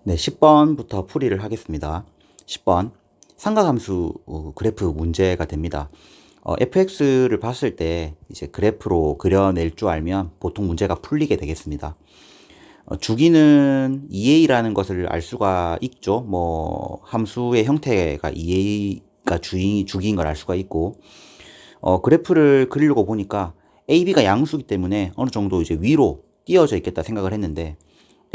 네, 10번부터 풀이를 하겠습니다. 10번. 삼각함수 그래프 문제가 됩니다. fx를 봤을 때 이제 그래프로 그려낼 줄 알면 보통 문제가 풀리게 되겠습니다. 주기는 2a라는 것을 알 수가 있죠. 뭐 함수의 형태가 2a가 주기인 걸 알 수가 있고, 그래프를 그리려고 보니까 ab가 양수이기 때문에 어느 정도 이제 위로 띄어져 있겠다 생각을 했는데,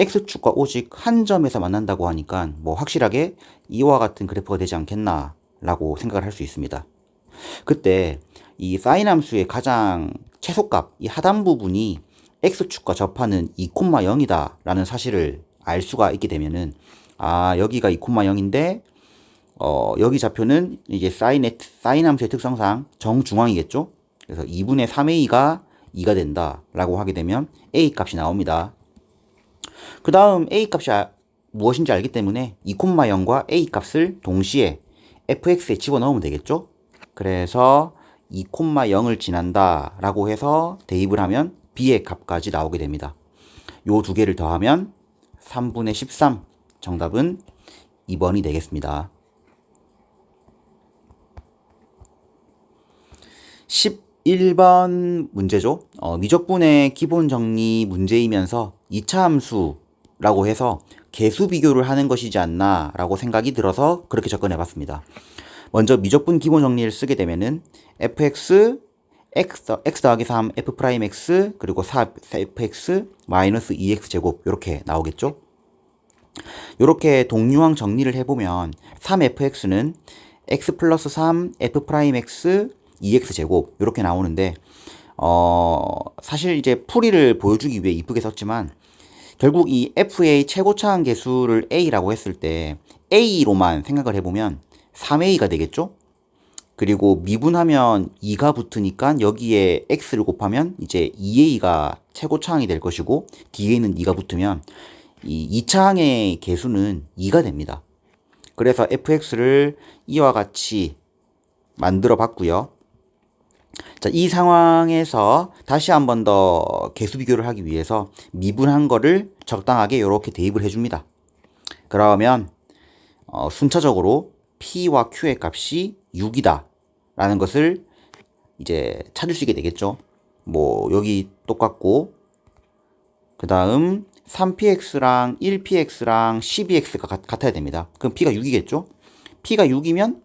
X축과 오직 한 점에서 만난다고 하니까 뭐 확실하게 이와 같은 그래프가 되지 않겠나 라고 생각을 할 수 있습니다. 그때 이 사인 함수의 가장 최소값, 이 하단 부분이 X축과 접하는 2,0이다 라는 사실을 알 수가 있게 되면은, 여기가 2,0인데 여기 좌표는 이제 사인 함수의 특성상 정중앙이겠죠. 그래서 2분의 3a가 2가 된다 라고 하게 되면 a 값이 나옵니다. 그 다음 a 값이 무엇인지 알기 때문에 2,0과 a 값을 동시에 fx에 집어넣으면 되겠죠. 그래서 2,0을 지난다 라고 해서 대입을 하면 b의 값까지 나오게 됩니다. 요 두 개를 더하면 3분의 13, 정답은 2번이 되겠습니다. 11번 문제죠. 미적분의 기본 정리 문제이면서 2차 함수라고 해서 개수 비교를 하는 것이지 않나 라고 생각이 들어서 그렇게 접근해 봤습니다. 먼저 미적분 기본 정리를 쓰게 되면은 fx, x 더하기 3, f'x, 그리고 4fx 마이너스 2x 제곱 이렇게 나오겠죠. 이렇게 동류항 정리를 해보면 3fx는 x 플러스 3 f'x 2x 제곱 이렇게 나오는데, 사실 이제 풀이를 보여주기 위해 이쁘게 썼지만 결국 이 f의 최고차항 계수를 a라고 했을 때 a로만 생각을 해보면 3a가 되겠죠. 그리고 미분하면 2가 붙으니까 여기에 x를 곱하면 이제 2a가 최고차항이 될 것이고, 뒤에는 2가 붙으면 이 2차항의 개수는 2가 됩니다. 그래서 fx를 이와 같이 만들어 봤고요. 자, 이 상황에서 다시 한 번 더 개수 비교를 하기 위해서 미분한 거를 적당하게 이렇게 대입을 해줍니다. 그러면 순차적으로 P와 Q의 값이 6이다 라는 것을 이제 찾을 수 있게 되겠죠. 뭐 여기 똑같고, 그 다음 3px랑 1px랑 12x가 같아야 됩니다. 그럼 P가 6이겠죠. P가 6이면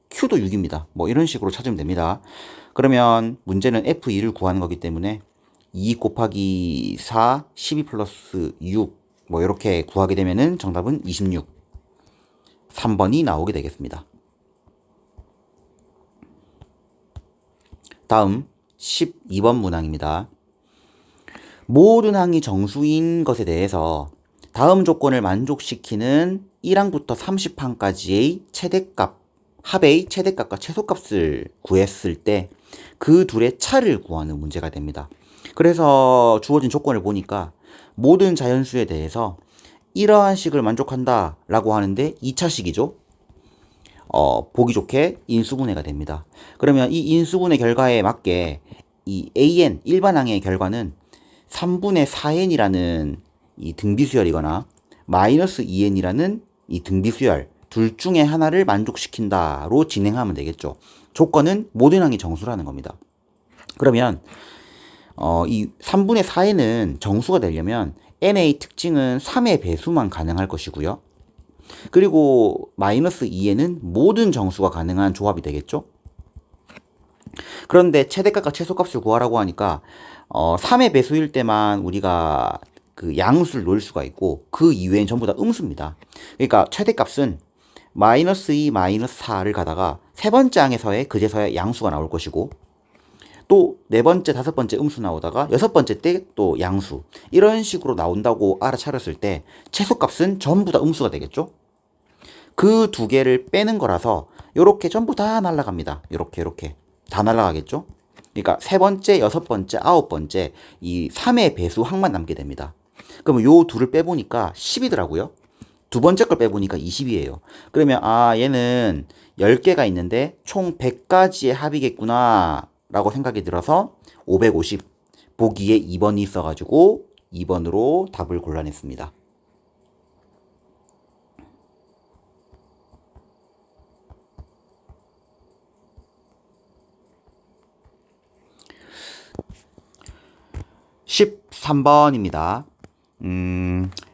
Q도 6입니다. 뭐 이런 식으로 찾으면 됩니다. 그러면 문제는 F2를 구하는 거기 때문에 2 곱하기 4, 12 플러스 6, 뭐 이렇게 구하게 되면은 정답은 26. 3번이 나오게 되겠습니다. 다음 12번 문항입니다. 모든 항이 정수인 것에 대해서 다음 조건을 만족시키는 1항부터 30항까지의 최대값, 합의 최대값과 최소값을 구했을 때 그 둘의 차를 구하는 문제가 됩니다. 그래서 주어진 조건을 보니까 모든 자연수에 대해서 이러한 식을 만족한다 라고 하는데 2차식이죠. 보기 좋게 인수분해가 됩니다. 그러면 이 인수분해 결과에 맞게 이 AN 일반항의 결과는 3분의 4n이라는 이 등비수열이거나 마이너스 2n이라는 이 등비수열 둘 중에 하나를 만족시킨다로 진행하면 되겠죠. 조건은 모든 항이 정수라는 겁니다. 그러면 이 3분의 4n은 정수가 되려면 n의 특징은 3의 배수만 가능할 것이고요. 그리고 마이너스 2n은 모든 정수가 가능한 조합이 되겠죠. 그런데 최대값과 최소값을 구하라고 하니까 3의 배수일 때만 우리가 그 양수를 놓을 수가 있고, 그 이외엔 전부 다 음수입니다. 그러니까 최대값은 마이너스 2, 마이너스 4를 가다가 세 번째 항에서의 그제서야 양수가 나올 것이고, 또 네 번째, 다섯 번째 음수 나오다가 여섯 번째 때 또 양수, 이런 식으로 나온다고 알아차렸을 때 최소값은 전부 다 음수가 되겠죠. 그 두 개를 빼는 거라서 요렇게 전부 다 날아갑니다. 요렇게 다 날아가겠죠. 그러니까 세 번째, 여섯 번째, 아홉 번째 이 3의 배수 항만 남게 됩니다. 그러면 요 둘을 빼보니까 10이더라고요. 두 번째 걸 빼보니까 20이에요. 그러면 얘는 10개가 있는데 총 100가지의 합이겠구나 라고 생각이 들어서 550, 보기에 2번이 있어가지고 2번으로 답을 골라냈습니다. 13번입니다.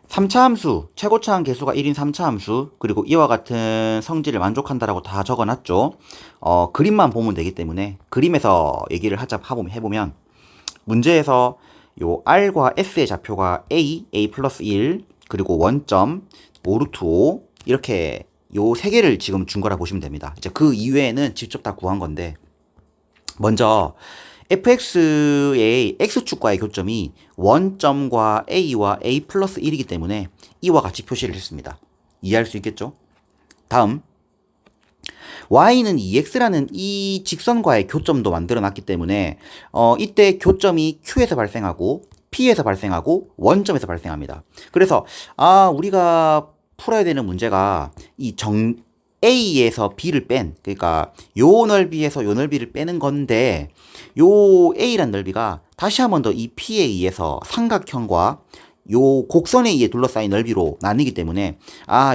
3차 함수, 최고차항 계수가 1인 3차 함수, 그리고 이와 같은 성질을 만족한다라고 다 적어놨죠. 그림만 보면 되기 때문에 그림에서 얘기를 해보면 문제에서 요 R과 S의 좌표가 A 플러스 1, 그리고 원점, 5루트 5 이렇게 요 세 개를 지금 준 거라 보시면 됩니다. 이제 그 이외에는 직접 다 구한 건데 먼저 fx의 x축과의 교점이 원점과 a와 a 플러스 1이기 때문에 이와 같이 표시를 했습니다. 이해할 수 있겠죠? 다음 y는 2x라는 이 직선과의 교점도 만들어 놨기 때문에 이때 교점이 q에서 발생하고 p에서 발생하고 원점에서 발생합니다. 그래서 우리가 풀어야 되는 문제가 이 A에서 B를 그러니까 요 넓이에서 요 넓이를 빼는 건데 요 A란 넓이가 다시 한 번 더 이 P에 의해서 삼각형과 요 곡선에 의해 둘러싸인 넓이로 나뉘기 때문에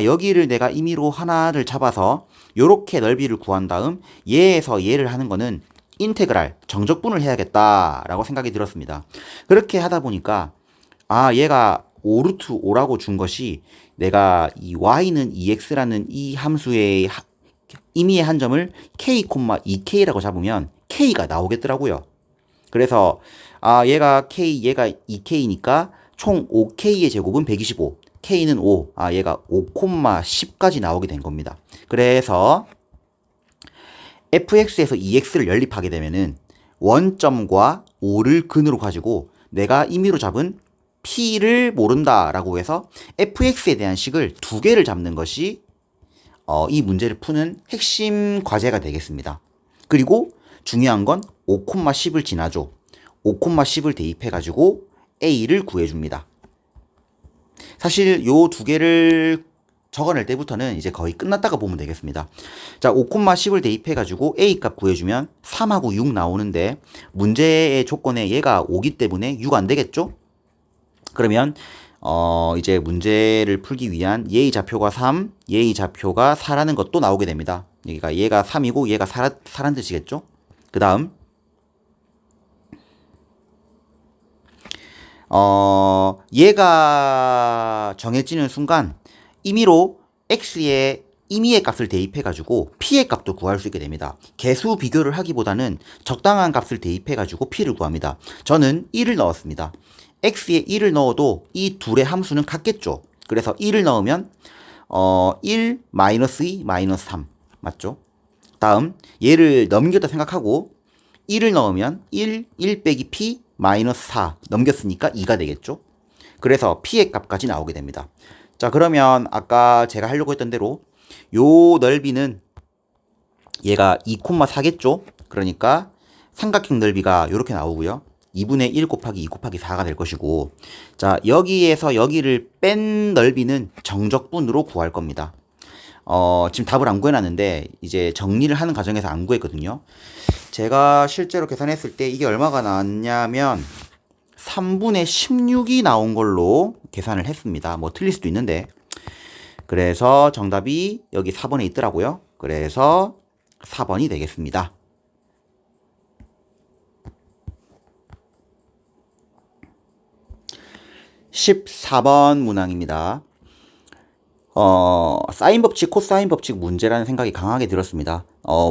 여기를 내가 임의로 하나를 잡아서 요렇게 넓이를 구한 다음 얘에서 얘를 하는 거는 인테그랄 정적분을 해야겠다라고 생각이 들었습니다. 그렇게 하다 보니까 얘가 5루트 5라고 준 것이 내가 이 y는 2x라는 이 함수의 임의의 한 점을 k, 2k라고 잡으면 k가 나오겠더라고요. 그래서 얘가 k, 얘가 2k니까 총 5k의 제곱은 125, k는 5, 얘가 5, 10까지 나오게 된 겁니다. 그래서 fx에서 2x를 연립하게 되면은 원점과 5를 근으로 가지고 내가 임의로 잡은 p를 모른다라고 해서 fx에 대한 식을 두 개를 잡는 것이 이 문제를 푸는 핵심 과제가 되겠습니다. 그리고 중요한 건 5, 10을 지나죠. 5, 10을 대입해가지고 a를 구해줍니다. 사실 요 두 개를 적어낼 때부터는 이제 거의 끝났다가 보면 되겠습니다. 자, 5, 10을 대입해가지고 a 값 구해주면 3하고 6 나오는데 문제의 조건에 얘가 5기 때문에 6 안 되겠죠? 그러면 이제 문제를 풀기 위한 얘의 좌표가 3, 얘의 좌표가 4라는 것도 나오게 됩니다. 여기가 얘가 3이고 얘가 4란 뜻이겠죠? 그 다음 얘가 정해지는 순간 임의로 x의 임의의 값을 대입해가지고 p의 값도 구할 수 있게 됩니다. 개수 비교를 하기보다는 적당한 값을 대입해가지고 p를 구합니다. 저는 1을 넣었습니다. x에 1을 넣어도 이 둘의 함수는 같겠죠. 그래서 1을 넣으면 1, 마이너스 2, 마이너스 3 맞죠? 다음 얘를 넘겼다 생각하고 1을 넣으면 1 빼기 p 마이너스 4 넘겼으니까 2가 되겠죠. 그래서 p의 값까지 나오게 됩니다. 자, 그러면 아까 제가 하려고 했던 대로 요 넓이는 얘가 2,4겠죠. 그러니까 삼각형 넓이가 이렇게 나오고요. 2분의 1 곱하기 2 곱하기 4가 될 것이고, 자, 여기에서 여기를 뺀 넓이는 정적분으로 구할 겁니다. 지금 답을 안 구해놨는데 이제 정리를 하는 과정에서 안 구했거든요. 제가 실제로 계산했을 때 이게 얼마가 나왔냐면 3분의 16이 나온 걸로 계산을 했습니다. 뭐 틀릴 수도 있는데. 그래서 정답이 여기 4번에 있더라고요. 그래서 4번이 되겠습니다. 14번 문항입니다. 사인 법칙, 코사인 법칙 문제라는 생각이 강하게 들었습니다.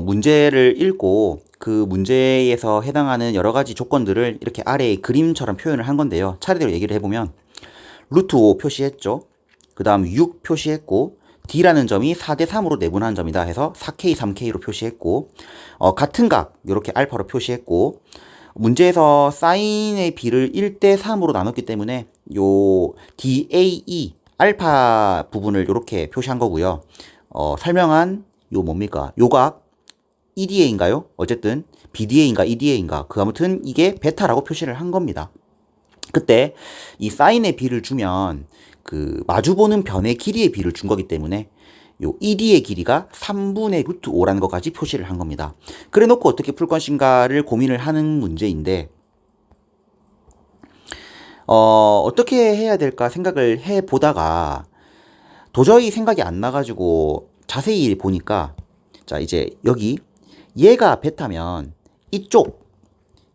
문제를 읽고 그 문제에서 해당하는 여러 가지 조건들을 이렇게 아래에 그림처럼 표현을 한 건데요. 차례대로 얘기를 해보면 루트 5 표시했죠. 그 다음 6 표시했고 D라는 점이 4대3으로 내분한 점이다 해서 4K, 3K로 표시했고 같은 각 이렇게 알파로 표시했고 문제에서 사인의 비를 1대3으로 나눴기 때문에 요 DAE 알파 부분을 이렇게 표시한 거고요. 설명한 요 뭡니까? 요각 EDA인가요? 어쨌든 BDA인가 EDA인가 그 아무튼 이게 베타라고 표시를 한 겁니다. 그때 이 사인의 비를 주면 그 마주보는 변의 길이의 비를 준 거기 때문에 요 ED의 길이가 3분의 루트 5라는 것까지 표시를 한 겁니다. 그래 놓고 어떻게 풀 것인가를 고민을 하는 문제인데 어떻게 해야 될까 생각을 해 보다가 도저히 생각이 안 나가지고 자세히 보니까 자 이제 여기 얘가 베타면 이쪽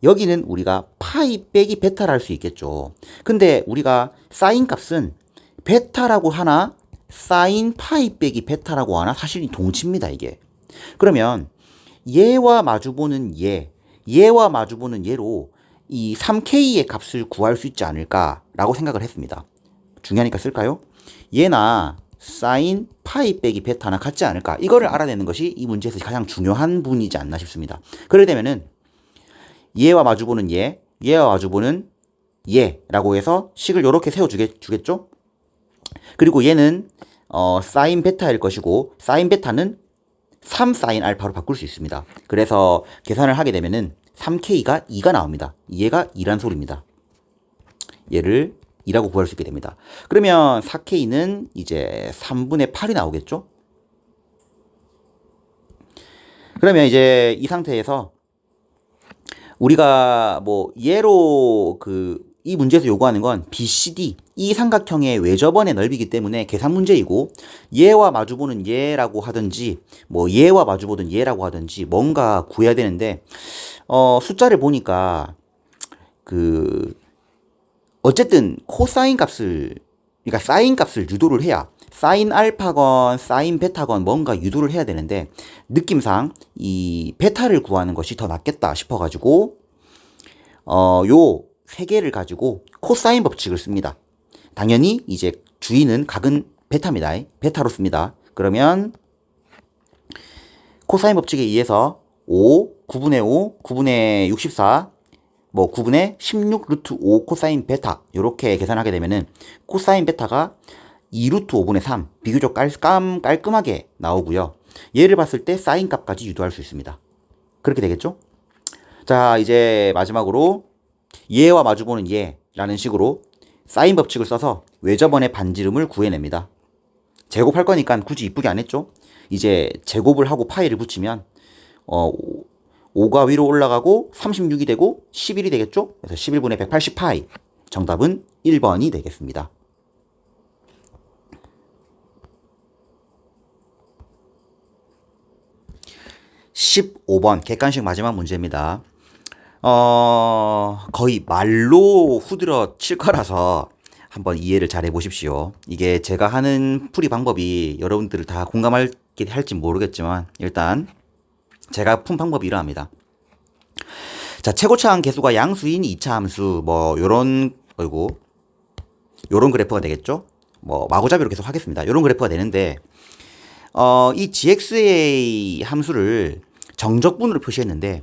여기는 우리가 파이 빼기 베타를 할 수 있겠죠. 근데 우리가 사인 값은 베타라고 하나 사인 파이 빼기 베타라고 하나 사실 동치입니다, 이게. 그러면 얘와 마주보는 얘와 마주보는 얘로 이 3K의 값을 구할 수 있지 않을까라고 생각을 했습니다. 중요하니까 쓸까요? 얘나 사인 파이 빼기 베타나 같지 않을까? 이거를 알아내는 것이 이 문제에서 가장 중요한 부분이지 않나 싶습니다. 그러게 되면은 얘와 마주보는 얘와 마주보는 얘라고 해서 식을 이렇게 세워주겠죠? 그리고 얘는 사인 베타일 것이고 사인 베타는 3 사인 알파로 바꿀 수 있습니다. 그래서 계산을 하게 되면은 3K가 2가 나옵니다. 얘가 2란 소리입니다. 얘를 2라고 구할 수 있게 됩니다. 그러면 4K는 이제 3분의 8이 나오겠죠? 그러면 이제 이 상태에서 우리가 뭐 얘로 이 문제에서 요구하는 건 BCD 이 삼각형의 외접원의 넓이기 때문에 계산 문제이고 얘와 마주보는 얘라고 하든지 뭐 얘와 마주보던 얘라고 하든지 뭔가 구해야 되는데 숫자를 보니까 어쨌든 코사인 값을 그러니까 사인 값을 유도를 해야 사인 알파건 사인 베타건 뭔가 유도를 해야 되는데 느낌상 이 베타를 구하는 것이 더 낫겠다 싶어가지고 요 세 개를 가지고 코사인 법칙을 씁니다. 당연히 이제 주인은 각은 베타입니다. 베타로 씁니다. 그러면 코사인 법칙에 의해서 5, 9분의 5, 9분의 64, 뭐 9분의 16 루트 5 코사인 베타 이렇게 계산하게 되면은 코사인 베타가 2 루트 5분의 3 비교적 깔끔하게 나오고요. 얘를 봤을 때 사인 값까지 유도할 수 있습니다. 그렇게 되겠죠? 자, 이제 마지막으로 얘와 마주보는 얘라는 식으로 사인 법칙을 써서 외접원의 반지름을 구해냅니다. 제곱할 거니까 굳이 이쁘게 안 했죠? 이제 제곱을 하고 파이를 붙이면 5가 위로 올라가고 36이 되고 11이 되겠죠? 그래서 11분의 180파이 정답은 1번이 되겠습니다. 15번 객관식 마지막 문제입니다. 거의 말로 후드려 칠 거라서 한번 이해를 잘 해보십시오. 이게 제가 하는 풀이 방법이 여러분들을 다 공감할지 할지 모르겠지만 일단 제가 푼 방법이 이러합니다. 자, 최고차항 계수가 양수인 2차 함수 뭐 요런 그래프가 되겠죠? 뭐 마구잡이로 계속 하겠습니다. 요런 그래프가 되는데 이 gx의 함수를 정적분으로 표시했는데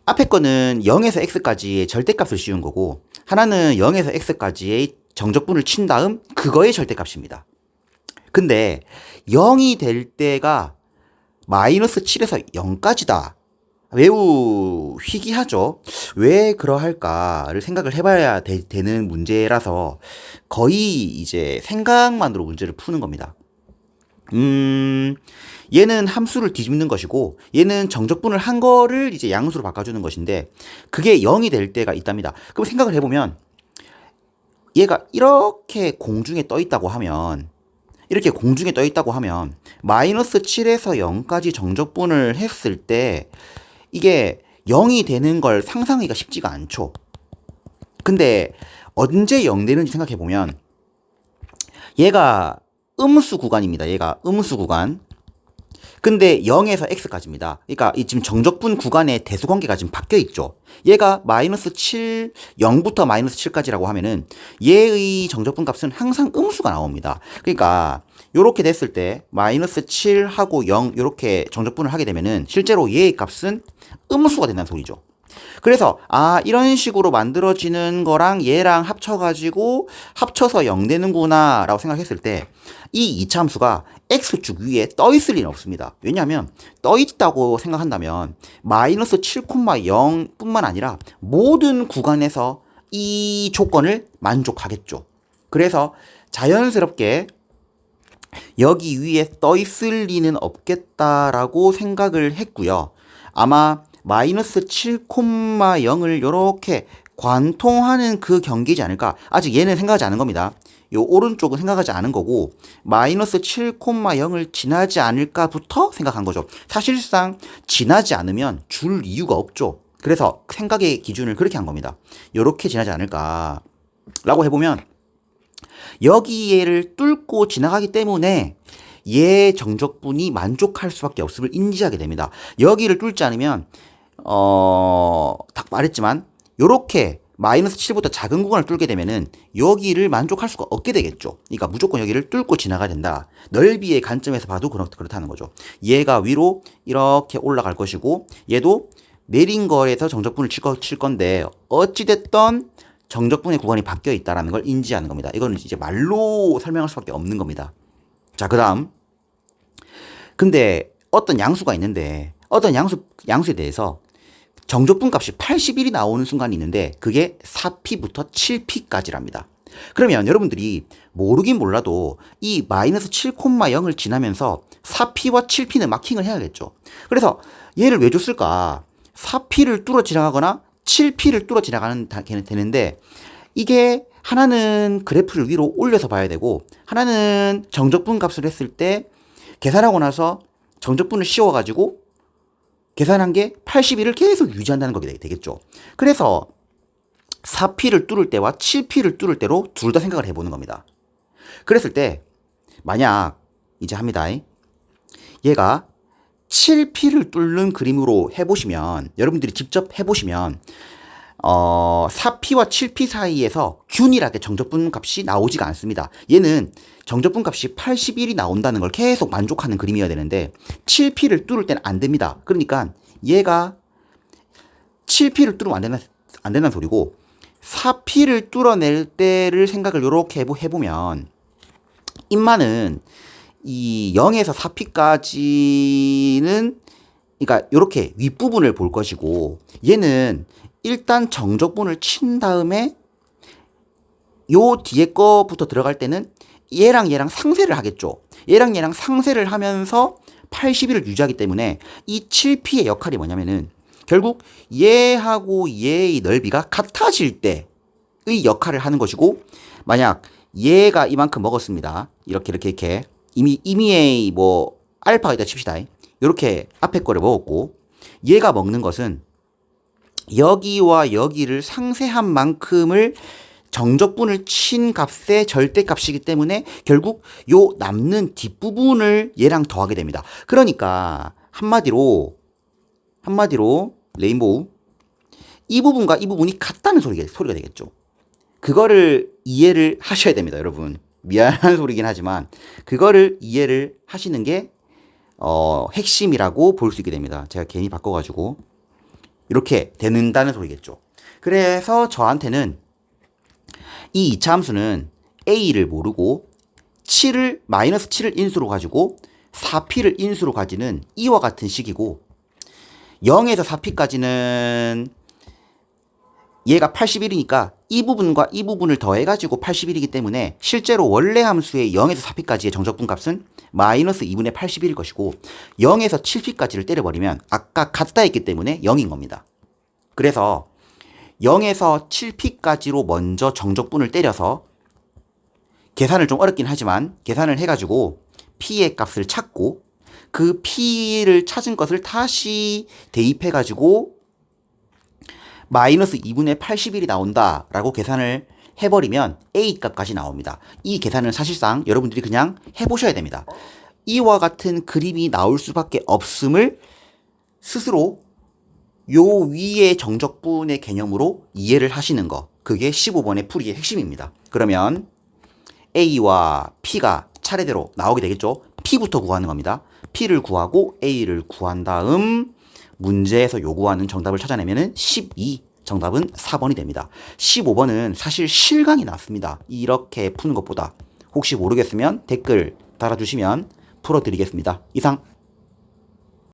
앞에 거는 0에서 x까지의 절대값을 씌운 거고 하나는 0에서 x까지의 정적분을 친 다음 그거의 절대값입니다. 근데 0이 될 때가 마이너스 7에서 0까지다. 매우 희귀하죠. 왜 그러할까를 생각을 해봐야 되는 문제라서 거의 이제 생각만으로 문제를 푸는 겁니다. 얘는 함수를 뒤집는 것이고 얘는 정적분을 한 거를 이제 양수로 바꿔주는 것인데 그게 0이 될 때가 있답니다. 그럼 생각을 해보면 얘가 이렇게 공중에 떠 있다고 하면 마이너스 7에서 0까지 정적분을 했을 때 이게 0이 되는 걸 상상하기가 쉽지가 않죠. 근데 언제 0 되는지 생각해보면 얘가 음수 구간입니다. 얘가 음수 구간. 근데 0에서 x까지입니다. 그러니까 이 지금 정적분 구간의 대수관계가 지금 바뀌어 있죠. 얘가 마이너스 7, 0부터 마이너스 7까지라고 하면은 얘의 정적분 값은 항상 음수가 나옵니다. 그러니까 요렇게 됐을 때 마이너스 7하고 0 요렇게 정적분을 하게 되면은 실제로 얘의 값은 음수가 된다는 소리죠. 그래서 이런 식으로 만들어지는 거랑 얘랑 합쳐서 0 되는구나 라고 생각했을 때 이 2차 함수가 x축 위에 떠 있을 리는 없습니다. 왜냐하면 떠 있다고 생각한다면 마이너스 7,0 뿐만 아니라 모든 구간에서 이 조건을 만족하겠죠. 그래서 자연스럽게 여기 위에 떠 있을 리는 없겠다라고 생각을 했고요. 아마 마이너스 7,0을 이렇게 관통하는 그 경계이지 않을까. 아직 얘는 생각하지 않은 겁니다. 요 오른쪽은 생각하지 않은 거고 마이너스 7,0을 지나지 않을까부터 생각한 거죠. 사실상 지나지 않으면 줄 이유가 없죠. 그래서 생각의 기준을 그렇게 한 겁니다. 이렇게 지나지 않을까라고 해보면 여기를 뚫고 지나가기 때문에 얘 정적분이 만족할 수밖에 없음을 인지하게 됩니다. 여기를 뚫지 않으면 딱 말했지만 요렇게 마이너스 7보다 작은 구간을 뚫게 되면은 여기를 만족할 수가 없게 되겠죠. 그러니까 무조건 여기를 뚫고 지나가야 된다. 넓이의 관점에서 봐도 그렇다는 거죠. 얘가 위로 이렇게 올라갈 것이고 얘도 내린 거에서 정적분을 칠 건데 어찌됐던 정적분의 구간이 바뀌어 있다는 걸 인지하는 겁니다. 이거는 이제 말로 설명할 수밖에 없는 겁니다. 자, 그 다음. 근데 어떤 양수가 있는데 어떤 양수에 대해서 정적분 값이 81이 나오는 순간이 있는데 그게 4p부터 7p까지랍니다. 그러면 여러분들이 모르긴 몰라도 이 마이너스 7,0을 지나면서 4p와 7p는 마킹을 해야겠죠. 그래서 얘를 왜 줬을까? 4p를 뚫어 지나가거나 7p를 뚫어 지나가는 되는데 이게 하나는 그래프를 위로 올려서 봐야 되고 하나는 정적분 값을 했을 때 계산하고 나서 정적분을 씌워가지고 계산한 게 81을 계속 유지한다는 거게 되겠죠. 그래서 4p를 뚫을 때와 7p를 뚫을 때로 둘 다 생각을 해보는 겁니다. 그랬을 때 만약 이제 합니다. 얘가 7p를 뚫는 그림으로 해보시면 여러분들이 직접 해보시면 4p와 7p 사이에서 균일하게 정적분 값이 나오지가 않습니다. 얘는 정적분 값이 81이 나온다는 걸 계속 만족하는 그림이어야 되는데 7p를 뚫을 때는 안 됩니다. 그러니까 얘가 7p를 뚫으면 안 된다는 소리고 4p를 뚫어낼 때를 생각을 이렇게 해보면 인마는 이 0에서 4p까지는 그러니까 이렇게 윗부분을 볼 것이고 얘는 일단 정적분을 친 다음에 요 뒤에 거부터 들어갈 때는 얘랑 상세를 하겠죠. 얘랑 상세를 하면서 81을 유지하기 때문에 이 7p의 역할이 뭐냐면은 결국 얘하고 얘의 넓이가 같아질 때의 역할을 하는 것이고 만약 얘가 이만큼 먹었습니다. 이렇게 이미의 뭐 알파가 있다 칩시다. 이렇게 앞에 거를 먹었고 얘가 먹는 것은 여기와 여기를 상세한 만큼을 정적분을 친 값의 절대값이기 때문에 결국 요 남는 뒷부분을 얘랑 더하게 됩니다. 그러니까 한마디로 레인보우 이 부분과 이 부분이 같다는 소리가 되겠죠. 그거를 이해를 하셔야 됩니다, 여러분. 미안한 소리긴 하지만 그거를 이해를 하시는 게 핵심이라고 볼 수 있게 됩니다. 제가 괜히 바꿔가지고 이렇게 되는다는 소리겠죠. 그래서 저한테는 이 2차 함수는 a를 모르고 마이너스 7을 인수로 가지고 4p를 인수로 가지는 이와 같은 식이고 0에서 4p까지는 얘가 81이니까 이 부분과 이 부분을 더해가지고 81이기 때문에 실제로 원래 함수의 0에서 4p까지의 정적분 값은 마이너스 2분의 81일 것이고 0에서 7p까지를 때려버리면 아까 같다 했기 때문에 0인 겁니다. 그래서 0에서 7p까지로 먼저 정적분을 때려서 계산을 좀 어렵긴 하지만 계산을 해가지고 p의 값을 찾고 그 p를 찾은 것을 다시 대입해가지고 마이너스 2분의 81이 나온다라고 계산을 해버리면 A 값까지 나옵니다. 이 계산은 사실상 여러분들이 그냥 해보셔야 됩니다. 이와 같은 그림이 나올 수밖에 없음을 스스로 요 위의 정적분의 개념으로 이해를 하시는 거. 그게 15번의 풀이의 핵심입니다. 그러면 A와 P가 차례대로 나오게 되겠죠. P부터 구하는 겁니다. P를 구하고 A를 구한 다음 문제에서 요구하는 정답을 찾아내면 12, 정답은 4번이 됩니다. 15번은 사실 실강이 낫습니다. 이렇게 푸는 것보다. 혹시 모르겠으면 댓글 달아주시면 풀어드리겠습니다. 이상